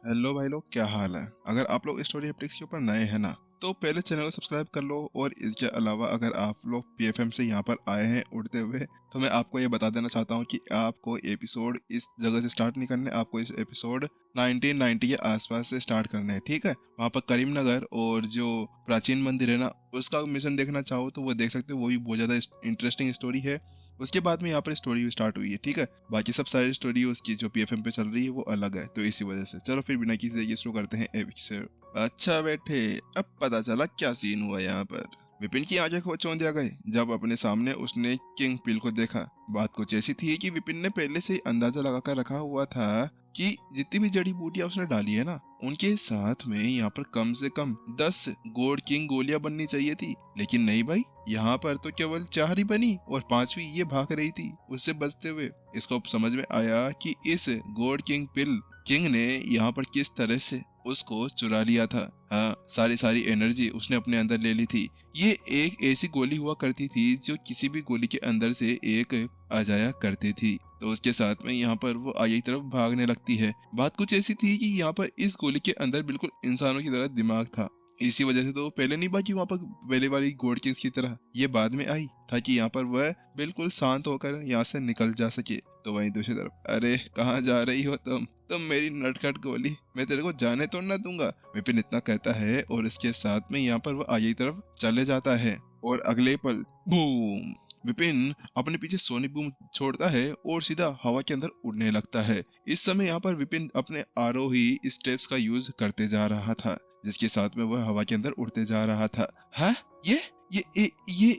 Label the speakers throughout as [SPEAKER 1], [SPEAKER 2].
[SPEAKER 1] Hello भाई लोग, क्या हाल है। अगर आप लोग स्टोरी हैप्टिक्स के ऊपर नए हैं ना, तो पहले चैनल को सब्सक्राइब कर लो। और इसके अलावा अगर आप लोग पीएफएम से यहाँ पर आए हैं उड़ते हुए, तो मैं आपको ये बता देना चाहता हूँ कि आपको एपिसोड इस जगह से स्टार्ट नहीं करने, आपको इस एपिसोड 1990 के आसपास से स्टार्ट करने हैं, ठीक है। वहाँ पर करीमनगर और जो प्राचीन मंदिर है ना, उसका मिशन देखना चाहो तो वो देख सकते हो। वो भी बहुत ज़्यादा इंटरेस्टिंग स्टोरी है। उसके बाद में यहाँ पर स्टोरी स्टार्ट हुई है, ठीक है। बाकी सब सारी स्टोरी उसकी जो पीएफएम पे चल रही है वो अलग है, तो इसी वजह से चलो फिर बिना किसी देरी शुरू करते हैं एपिसोड। अच्छा बैठे, अब पता चला क्या सीन हुआ यहाँ पर। विपिन की आंखें चौंधिया गई जब अपने सामने उसने किंग पिल को देखा। बात कुछ ऐसी थी कि विपिन ने पहले से ही अंदाजा लगाकर रखा हुआ था कि जितनी भी जड़ी बूटियां उसने डाली है ना, उनके साथ में यहाँ पर कम से कम 10 गोल्ड किंग गोलियां बननी चाहिए थी। लेकिन नहीं भाई, यहाँ पर तो केवल 4 ही बनी और 5वीं ये भाग रही थी उससे बचते हुए। इसको समझ में आया कि इस गोल्ड किंग पिल किंग ने यहाँ पर किस तरह से उसको चुरा लिया था। हाँ, सारी एनर्जी उसने अपने अंदर ले ली थी। ये एक ऐसी गोली हुआ करती थी जो किसी भी गोली के अंदर से एक आ जाया करती थी, तो उसके साथ में यहाँ पर वो आगे की तरफ भागने लगती है। बात कुछ ऐसी थी कि यहाँ पर इस गोली के अंदर बिल्कुल इंसानों की तरह दिमाग था। इसी वजह से तो पहले नहीं भागी वहां पर पहले वाली गोल्ड किंग्स की तरह, ये बाद में आई ताकि यहाँ पर वह बिल्कुल शांत होकर यहाँ से निकल जा सके। तो वहीं दूसरी तरफ, अरे कहाँ जा रही हो तुम मेरी नटखट गोली, मैं तेरे को जाने तो ना दूंगा, विपिन इतना कहता है। और इसके साथ में यहाँ पर वह आगे की तरफ चले जाता है और अगले पल बूम, विपिन अपने पीछे सोनिक बूम छोड़ता है और सीधा हवा के अंदर उड़ने लगता है। इस समय यहाँ पर विपिन अपने आरोही स्टेप्स का यूज करते जा रहा था, जिसके साथ में वह हवा के अंदर उड़ते जा रहा था। हाँ, ये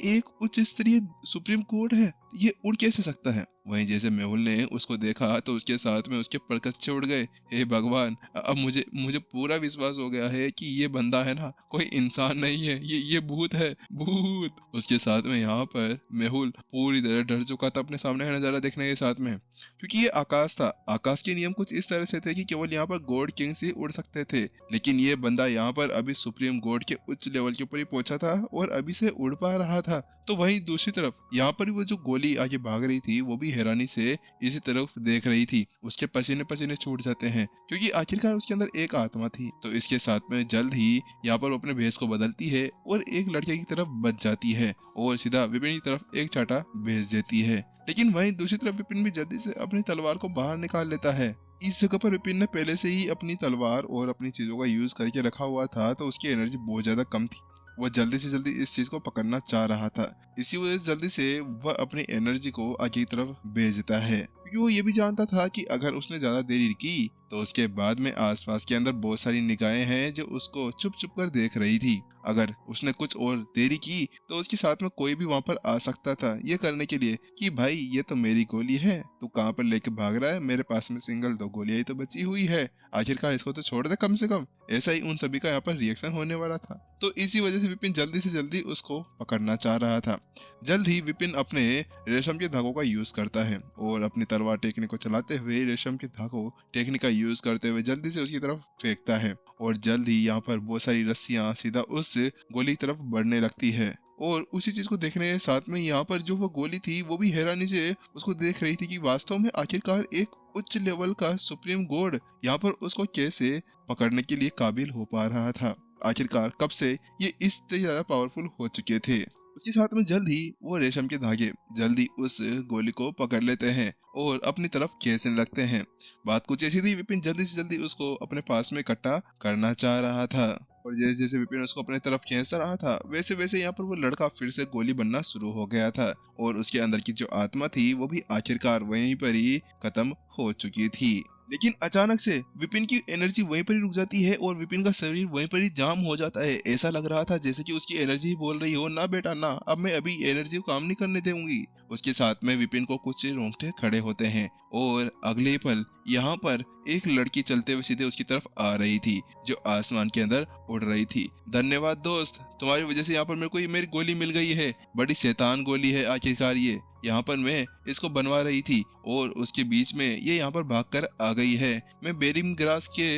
[SPEAKER 1] एक उच्च स्तरीय सुप्रीम कोर्ट है, ये उड़ कैसे सकता है। वहीं जैसे मेहुल ने उसको देखा तो उसके साथ में उसके परकच्चे उड़ गए। हे भगवान, अब मुझे पूरा विश्वास हो गया है कि ये बंदा है ना, कोई इंसान नहीं है, ये भूत है, भूत। उसके साथ में यहाँ पर मेहुल पूरी तरह डर चुका था अपने सामने का नजारा देखने के साथ में, क्योंकि ये आकाश था। आकाश के नियम कुछ इस तरह से थे कि केवल यहाँ पर गॉड किंग्स ही उड़ सकते थे, लेकिन ये बंदा यहाँ पर अभी सुप्रीम गॉड के उच्च लेवल के ऊपर ही पहुंचा था और अभी से उड़ पा रहा था। तो वहीं दूसरी तरफ यहाँ पर वो जो गोली आगे भाग रही थी, वो भी हैरानी से इसी तरफ देख रही थी। उसके पसीने पसीने छूट जाते हैं, क्योंकि आखिरकार उसके अंदर एक आत्मा थी। तो इसके साथ में जल्द ही यहाँ पर वो अपने भेष को बदलती है और एक लड़के की तरफ बच जाती है और सीधा विपिन की तरफ एक चाटा भेज देती है। लेकिन वहीं दूसरी तरफ विपिन भी जल्दी से अपनी तलवार को बाहर निकाल लेता है। इस जगह पर विपिन ने पहले से ही अपनी तलवार और अपनी चीजों का यूज करके रखा हुआ था, तो उसकी एनर्जी बहुत ज्यादा कम थी। वह जल्दी से जल्दी इस चीज को पकड़ना चाह रहा था। इसी वजह से जल्दी से वह अपनी एनर्जी को आगे की तरफ भेजता है, क्योंकि वो ये भी जानता था कि अगर उसने ज्यादा देरी की तो उसके बाद में आसपास के अंदर बहुत सारी निगाहें हैं जो उसको चुप चुप कर देख रही थी। अगर उसने कुछ और देरी की तो उसके साथ में कोई भी वहां पर आ सकता था, ये करने के लिए कि भाई ये तो मेरी गोली है, तू कहाँ पर लेके भाग रहा है, मेरे पास में सिंगल 2 गोलियां ही तो बची हुई है, आखिरकार इसको तो छोड़ दे कम से कम। ऐसा ही उन सभी का यहाँ पर रिएक्शन होने वाला था। तो इसी वजह से विपिन जल्दी से जल्दी उसको पकड़ना चाह रहा था। जल्द ही विपिन अपने रेशम के धागों का यूज करता है और अपनी तलवार टेकने को चलाते हुए रेशम के धागों टेकने का यूज करते हुए जल्दी से उसकी तरफ फेंकता है और जल्द ही यहाँ पर बहुत सारी रस्सियां सीधा उस गोली की तरफ बढ़ने लगती है। और उसी चीज को देखने के साथ में यहाँ पर जो वो गोली थी वो भी हैरानी से उसको देख रही थी कि वास्तव में आखिरकार एक उच्च लेवल का सुप्रीम गॉड यहाँ पर उसको कैसे पकड़ने के लिए काबिल हो पा रहा था। आखिरकार कब से ये इस ज्यादा पावरफुल हो चुके थे। उसके साथ में जल्द ही वो रेशम के धागे जल्दी उस गोली को पकड़ लेते हैं और अपनी तरफ खींचने लगते हैं। बात कुछ ऐसी थी, विपिन जल्दी से जल्दी उसको अपने पास में इकट्ठा करना चाह रहा था और जैसे जैसे विपिन उसको अपने तरफ खींचता रहा था वैसे वैसे यहाँ पर वो लड़का फिर से गोली बनना शुरू हो गया था और उसके अंदर की जो आत्मा थी वो भी आखिरकार वहीं पर ही खत्म हो चुकी थी। लेकिन अचानक से विपिन की एनर्जी वहीं पर ही रुक जाती है और विपिन का शरीर वहीं पर ही जाम हो जाता है। ऐसा लग रहा था जैसे कि उसकी एनर्जी बोल रही हो, ना बेटा ना, अब मैं अभी एनर्जी को काम नहीं करने दूंगी। उसके साथ में विपिन को कुछ रोंगटे खड़े होते हैं और अगले पल यहाँ पर एक लड़की चलते हुए सीधे उसकी तरफ आ रही थी, जो आसमान के अंदर उड़ रही थी। धन्यवाद दोस्त, तुम्हारी वजह से यहाँ पर मेरे को मेरी गोली मिल गई है, बड़ी शैतान गोली है आखिरकार ये, यहाँ पर मैं इसको बनवा रही थी और उसके बीच में ये यहाँ पर भागकर आ गई है। मैं बेरिंग ग्रास के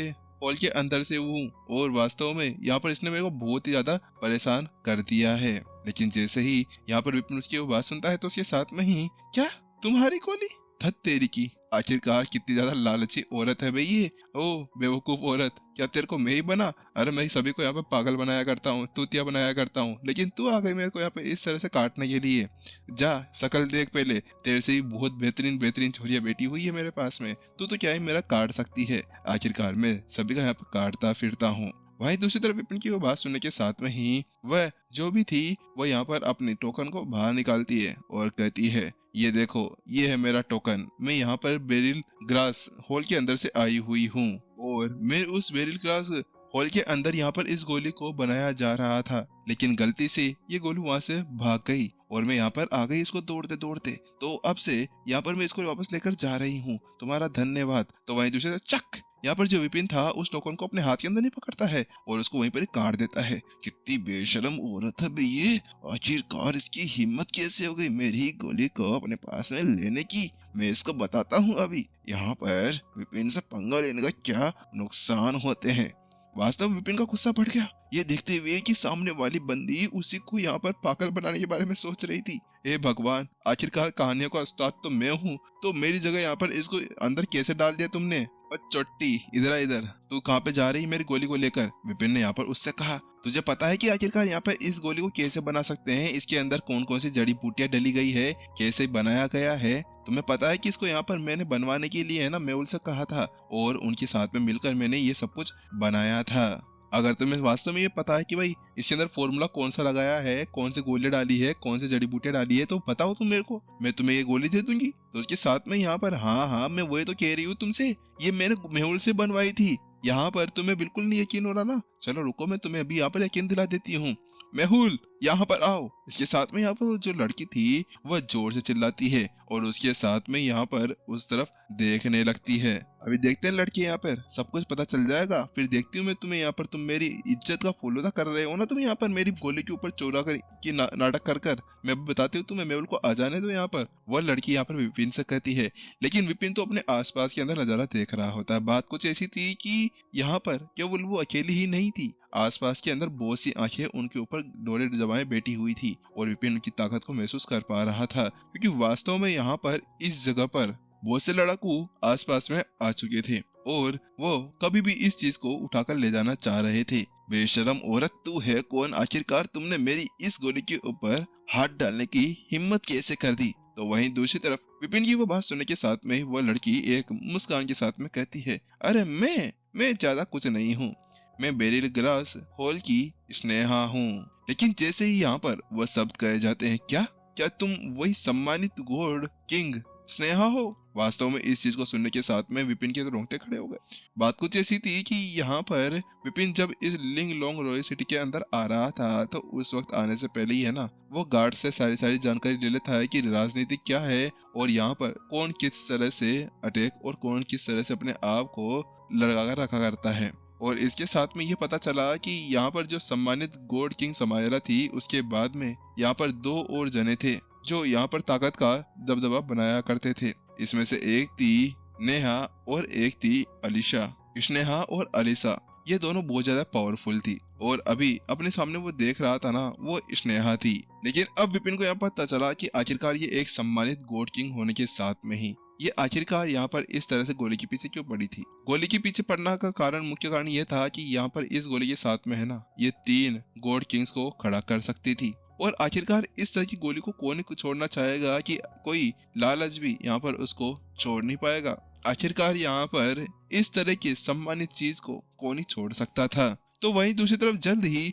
[SPEAKER 1] हॉल के अंदर से हूँ और वास्तव में यहाँ पर इसने मेरे को बहुत ही ज्यादा परेशान कर दिया है। लेकिन जैसे ही यहाँ पर विपिन उसकी वो बात सुनता है तो उसके साथ में ही, क्या तुम्हारी गोली, धत तेरी की, आखिरकार कितनी ज्यादा लालची औरत है भाई ये। ओ बेवकूफ औरत, क्या तेरे को मैं ही बना? अरे मैं सभी को यहाँ पे पागल बनाया करता हूँ, तूतिया बनाया करता हूँ, लेकिन तू आ गई मेरे को यहाँ पे इस तरह से काटने के लिए। जा शकल देख पहले, तेरे से ही बहुत बेहतरीन बेहतरीन छोरियां बेटी हुई है मेरे पास में, तू तो क्या ही मेरा काट सकती है। आखिरकार मैं सभी का यहाँ पे काटता फिरता हूँ। वहीं दूसरी तरफ विपिन की वो बात सुनने के साथ में ही वह जो भी थी वो यहाँ पर अपनी टोकन को बाहर निकालती है और कहती है, ये देखो, ये है मेरा टोकन। मैं यहाँ पर बेरिल ग्रास हॉल के अंदर से आई हुई हूँ और मैं उस बेरिल ग्रास हॉल के अंदर यहाँ पर इस गोली को बनाया जा रहा था, लेकिन गलती से ये गोली वहां से भाग गई और मैं यहाँ पर आ गई इसको दौड़ते दौड़ते। तो अब से यहाँ पर मैं इसको वापस लेकर जा रही हूँ, तुम्हारा धन्यवाद। तो वहीं दूसरे तरफ चक, यहाँ पर जो विपिन था उस टोकन को अपने हाथ के अंदर नहीं पकड़ता है और उसको वहीं पर ही काट देता है। कितनी बेशरम औरत है भई ये, आखिरकार इसकी हिम्मत कैसे हो गई मेरी ही गोली को अपने पास में लेने की। मैं इसको बताता हूँ अभी यहाँ पर विपिन से पंगा लेने का क्या नुकसान होते हैं। वास्तव में विपिन का गुस्सा बढ़ गया ये देखते हुए कि सामने वाली बंदी उसी को यहाँ पर पागल बनाने के बारे में सोच रही थी। हे भगवान, आखिरकार कहानियों का उस्ताद तो मैं हूँ, तो मेरी जगह यहाँ पर इसको अंदर कैसे डाल दिया तुमने? और चोटी इधर आ इधर, तू कहाँ पे जा रही मेरी गोली को लेकर? विपिन ने यहाँ पर उससे कहा, तुझे पता है कि आखिरकार यहाँ पर इस गोली को कैसे बना सकते हैं? इसके अंदर कौन कौन सी जड़ी बूटियां डली गई है, कैसे बनाया गया है? तुम्हें पता है कि इसको यहाँ पर मैंने बनवाने के लिए है ना मेहुल से कहा था और उनके साथ में मिलकर मैंने ये सब कुछ बनाया था। अगर तुम्हें वास्तव में ये पता है कि भाई इसके अंदर फॉर्मूला कौन सा लगाया है, कौन सी गोलियां डाली है, कौन सी जड़ी बूटियां डाली है, तो बताओ तुम मेरे को, मैं तुम्हें ये गोली दे दूंगी। तो उसके साथ में यहाँ पर हाँ मैं वही तो कह रही हूँ तुमसे, ये मैंने मेहुल से बनवाई थी। यहाँ पर तुम्हें बिल्कुल नहीं यकीन हो रहा ना? चलो रुको, मैं तुम्हें अभी यहाँ पर यकीन दिला देती हूँ। मेहुल यहाँ पर आओ। इसके साथ में यहाँ पर जो लड़की थी वह जोर से चिल्लाती है और उसके साथ में यहाँ पर उस तरफ देखने लगती है। अभी देखते हैं लड़की, यहाँ पर सब कुछ पता चल जाएगा, फिर देखती हूँ मैं तुम्हें। यहाँ पर तुम मेरी इज्जत का फॉलो कर रहे हो ना, तुम यहाँ पर मेरी गोली के ऊपर चोरा कर की नाटक कर कर। मैं बताती हूँ तुम्हें, मेहुल को आ जाने दो यहाँ पर। वह लड़की यहाँ पर विपिन से कहती है, लेकिन विपिन तो अपने आसपास के अंदर नजारा देख रहा होता है। बात कुछ ऐसी थी कि यहाँ पर केवल वो अकेली ही नहीं थी, आसपास के अंदर बहुत सी आंखें उनके ऊपर डोरे जमाए बैठी हुई थी और विपिन उनकी ताकत को महसूस कर पा रहा था, क्योंकि वास्तव में यहाँ पर इस जगह पर बहुत से लड़ाकू आसपास में आ चुके थे और वो कभी भी इस चीज को उठाकर ले जाना चाह रहे थे। बेशरम औरत, तू है कौन? आखिरकार तुमने मेरी इस गोली के ऊपर हाथ डालने की हिम्मत कैसे कर दी? तो वहीं दूसरी तरफ विपिन की वो बात सुनने के साथ में वह लड़की एक मुस्कान के साथ में कहती है, अरे मैं ज्यादा कुछ नहीं हूँ, मैं बेरिल ग्रास हॉल की स्नेहा हूँ। लेकिन जैसे ही यहाँ पर वह शब्द कहे जाते हैं, क्या तुम वही सम्मानित गॉड किंग स्नेहा हो? वास्तव में इस चीज को सुनने के साथ में विपिन के तो रोंगटे खड़े हो गए। बात कुछ ऐसी थी कि यहाँ पर विपिन जब इस लिंग लोंग रॉयल सिटी के अंदर आ रहा था तो उस वक्त आने से पहले ही है ना वो गार्ड से सारी जानकारी ले लेता है कि राजनीति क्या है और यहाँ पर कौन किस तरह से अटैक और कौन किस तरह से अपने आप को लगा कर रखा करता है। और इसके साथ में ये पता चला कि यहाँ पर जो सम्मानित गॉड किंग समायरा थी, उसके बाद में यहाँ पर दो और जने थे जो यहाँ पर ताकत का दबदबा बनाया करते थे। इसमें से एक थी नेहा और एक थी अलीशा। स्नेहा और अलीशा ये दोनों बहुत ज्यादा पावरफुल थी और अभी अपने सामने वो देख रहा था ना, वो स्नेहा थी। लेकिन अब विपिन को यहाँ पता चला कि आखिरकार ये एक सम्मानित गॉड किंग होने के साथ में ही ये आखिरकार यहाँ पर इस तरह से गोली के पीछे क्यों पड़ी थी। गोली के पीछे पड़ना का मुख्य कारण ये था कि यहाँ पर इस गोली के साथ में है ना ये 3 गॉड किंग्स को खड़ा कर सकती थी। और आखिरकार इस तरह की गोली को कौन ही छोड़ना चाहेगा कि कोई लालच भी यहाँ पर उसको छोड़ नहीं पाएगा। आखिरकार यहाँ पर इस तरह की सम्मानित चीज को कौन ही छोड़ सकता था। तो वहीं दूसरी तरफ जल्द ही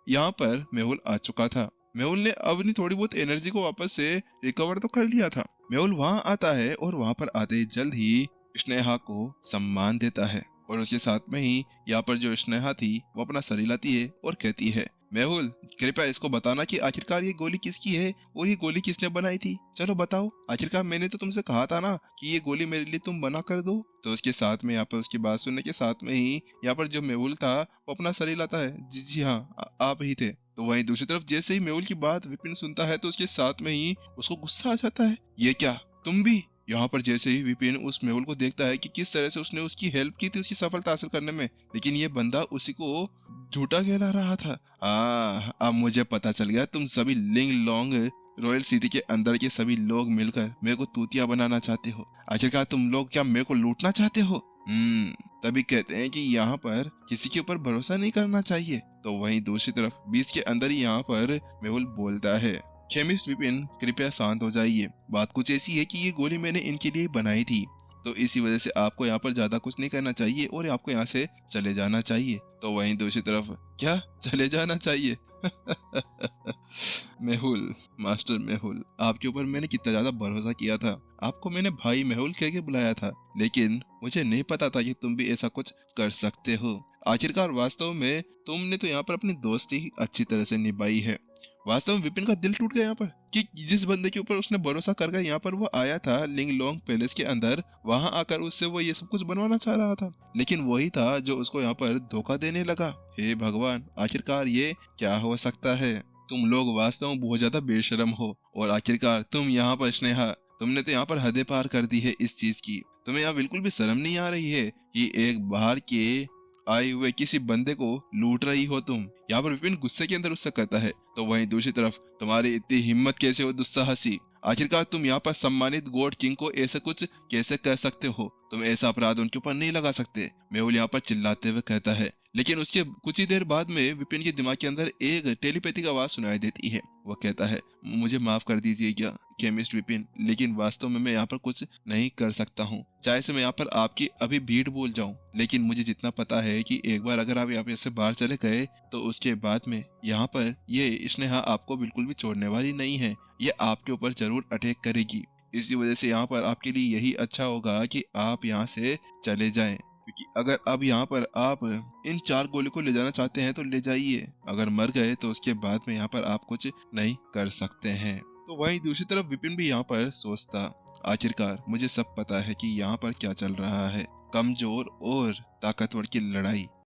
[SPEAKER 1] यहाँ पर मेहुल आ चुका था। मेहुल ने अपनी थोड़ी बहुत एनर्जी को वापस से रिकवर तो कर लिया था। मेहुल वहां आता है और वहां पर आते ही जल्द ही स्नेहा को सम्मान देता है और उसके साथ में ही यहाँ पर जो स्नेहा थी वो अपना सर हिलाती है और कहती है, मेहुल कृपया इसको बताना कि आखिरकार ये गोली किसकी है और ये गोली किसने बनाई थी। चलो बताओ, आखिरकार मैंने तो तुमसे कहा था ना कि ये गोली मेरे लिए तुम बना कर दो। तो उसके साथ में यहाँ पर उसकी बात सुनने के साथ में ही यहाँ पर जो मेहुल था वो अपना सर हिलाता है, जी हाँ आप ही थे। तो वहीं दूसरी तरफ जैसे ही मेहुल की बात विपिन सुनता है तो उसके साथ में ही उसको गुस्सा आ जाता है, ये क्या तुम भी? यहाँ पर जैसे ही विपिन उस मेहुल को देखता है कि किस तरह से उसने उसकी हेल्प की थी उसकी सफलता हासिल करने में, लेकिन ये बंदा उसी को झूठा कहला रहा था। अब मुझे पता चल गया तुम सभी लिंग लोंग रॉयल सिटी के अंदर के सभी लोग मिलकर मेरे को तूतिया बनाना चाहते हो? आखिरकार तुम लोग क्या मेरे को लूटना चाहते हो? तभी कहते हैं कि यहाँ पर किसी के ऊपर भरोसा नहीं करना चाहिए। तो वहीं दूसरी तरफ बीच के अंदर ही यहाँ पर मेहुल बोलता है, केमिस्ट विपिन कृपया शांत हो जाइए। बात कुछ ऐसी है कि ये गोली मैंने इनके लिए बनाई थी, तो इसी वजह से आपको यहाँ पर ज्यादा कुछ नहीं करना चाहिए और आपको यहाँ से चले जाना चाहिए। तो वहीं दूसरी तरफ, क्या चले जाना चाहिए? मेहुल, मास्टर मेहुल, आपके ऊपर मैंने कितना ज्यादा भरोसा किया था। आपको मैंने भाई मेहुल कह के बुलाया था, लेकिन मुझे नहीं पता था कि तुम भी ऐसा कुछ कर सकते हो। आखिरकार वास्तव में तुमने तो यहाँ पर अपनी दोस्ती अच्छी तरह से निभाई है। वास्तव में विपिन का दिल टूट गया यहाँ पर कि जिस बंदे के ऊपर उसने भरोसा करके यहाँ पर वो आया था लिंगलोंग पैलेस के अंदर, वहां आकर उससे वो ये सब कुछ बनवाना चाह रहा था, लेकिन वही था जो उसको यहाँ पर धोखा देने लगा। हे भगवान, आखिरकार ये क्या हो सकता है? तुम लोग वास्तव में बहुत ज्यादा बेशरम हो। और आखिरकार तुम यहाँ पर स्नेहा, तुमने तो यहाँ पर हदें पार कर दी है इस चीज की। तुम्हें यहाँ बिल्कुल भी शर्म नहीं आ रही है कि एक बाहर के आए हुए किसी बंदे को लूट रही हो तुम? यहाँ पर विपिन गुस्से के अंदर उससे कहता है। तो वहीं दूसरी तरफ, तुम्हारी इतनी हिम्मत कैसे हो दुस्साहसी? आखिरकार तुम यहाँ पर सम्मानित गॉड किंग को ऐसा कुछ कैसे कह सकते हो? तुम ऐसा अपराध उनके ऊपर नहीं लगा सकते। मेहुल यहाँ पर चिल्लाते हुए कहता है, लेकिन उसके कुछ ही देर बाद में विपिन के दिमाग के अंदर एक टेलीपैथिक आवाज सुनाई देती है। वो कहता है, मुझे माफ कर दीजिएगा केमिस्ट विपिन, लेकिन वास्तव में मैं यहाँ पर कुछ नहीं कर सकता हूँ। चाहे से मैं यहाँ पर आपकी अभी भीड़ बोल जाऊं, लेकिन मुझे जितना पता है कि एक बार अगर आप यहाँ से बाहर चले गए तो उसके बाद में यहाँ पर ये स्नेहा आपको बिल्कुल भी छोड़ने वाली नहीं है। ये आपके ऊपर जरूर अटैक करेगी। इसी वजह से यहाँ पर आपके लिए यही अच्छा होगा कि आप यहाँ से चले जाएं, क्योंकि अगर अब यहाँ पर आप इन 4 गोली को ले जाना चाहते हैं तो ले जाइए। अगर मर गए तो उसके बाद में यहाँ पर आप कुछ नहीं कर सकते हैं। तो वहीं दूसरी तरफ विपिन भी यहाँ पर सोचता, आखिरकार मुझे सब पता है कि यहाँ पर क्या चल रहा है। कमजोर और ताकतवर की लड़ाई।